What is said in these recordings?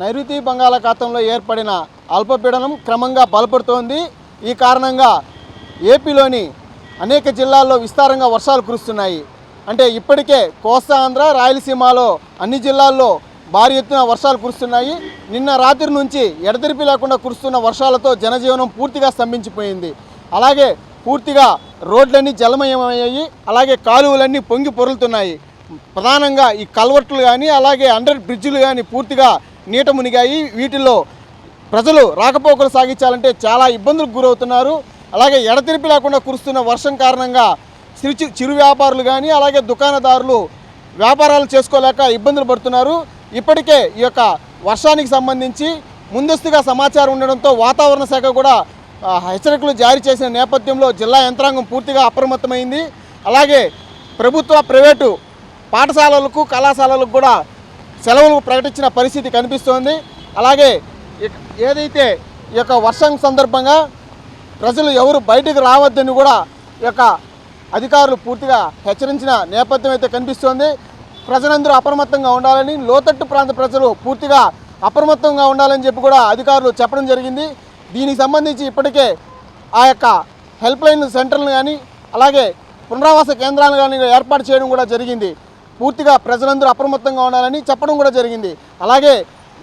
నైరుతి బంగాళాఖాతంలో ఏర్పడిన అల్పపీడనం క్రమంగా బలపడుతోంది. ఈ కారణంగా ఏపీలోని అనేక జిల్లాల్లో విస్తారంగా వర్షాలు కురుస్తున్నాయి. అంటే ఇప్పటికే కోస్తా ఆంధ్ర, రాయలసీమలో అన్ని జిల్లాల్లో భారీ ఎత్తున వర్షాలు కురుస్తున్నాయి. నిన్న రాత్రి నుంచి ఎడతెరిపి లేకుండా కురుస్తున్న వర్షాలతో జనజీవనం పూర్తిగా స్తంభించిపోయింది. అలాగే పూర్తిగా రోడ్లన్నీ జలమయమయ్యాయి. అలాగే కాలువలన్నీ పొంగి పొరులుతున్నాయి. ప్రధానంగా ఈ కల్వర్ట్లు కానీ అలాగే అండర్ బ్రిడ్జిలు కానీ పూర్తిగా నీట మునిగాయి. వీటిల్లో ప్రజలు రాకపోకలు సాగించాలంటే చాలా ఇబ్బందులకు గురవుతున్నారు. అలాగే ఎడతెరిపి లేకుండా కురుస్తున్న వర్షం కారణంగా చిరు వ్యాపారులు కానీ అలాగే దుకాణదారులు వ్యాపారాలు చేసుకోలేక ఇబ్బందులు పడుతున్నారు. ఇప్పటికే ఈ యొక్క వర్షానికి సంబంధించి ముందస్తుగా సమాచారం ఉండడంతో వాతావరణ శాఖ కూడా హెచ్చరికలు జారీ చేసిన నేపథ్యంలో జిల్లా యంత్రాంగం పూర్తిగా అప్రమత్తమైంది. అలాగే ప్రభుత్వ ప్రైవేటు పాఠశాలలకు కళాశాలలకు కూడా సెలవులు ప్రకటించిన పరిస్థితి కనిపిస్తోంది. అలాగే ఏదైతే ఈ యొక్క వర్షం సందర్భంగా ప్రజలు ఎవరు బయటకు రావద్దని కూడా ఈ యొక్క అధికారులు పూర్తిగా హెచ్చరించిన నేపథ్యం అయితే కనిపిస్తోంది. ప్రజలందరూ అప్రమత్తంగా ఉండాలని, లోతట్టు ప్రాంత ప్రజలు పూర్తిగా అప్రమత్తంగా ఉండాలని చెప్పి కూడా అధికారులు చెప్పడం జరిగింది. దీనికి సంబంధించి ఇప్పటికే ఆ యొక్క హెల్ప్ లైన్ సెంటర్లు కానీ అలాగే పునరావాస కేంద్రాలు కానీ ఏర్పాటు చేయడం కూడా జరిగింది. పూర్తిగా ప్రజలందరూ అప్రమత్తంగా ఉండాలని చెప్పడం కూడా జరిగింది. అలాగే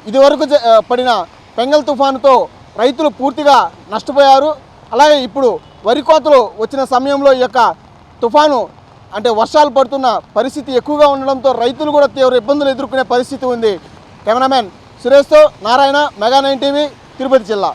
ఇదివరకు పడిన పెంగల్ తుఫానుతో రైతులు పూర్తిగా నష్టపోయారు. అలాగే ఇప్పుడు వరి కోతలు వచ్చిన సమయంలో ఈ యొక్క తుఫాను అంటే వర్షాలు పడుతున్న పరిస్థితి ఎక్కువగా ఉండడంతో రైతులు కూడా తీవ్ర ఇబ్బందులు ఎదుర్కొనే పరిస్థితి ఉంది. కెమెరామెన్ సురేష్తో నారాయణ, మెగా 9 టీవీ, తిరుపతి జిల్లా.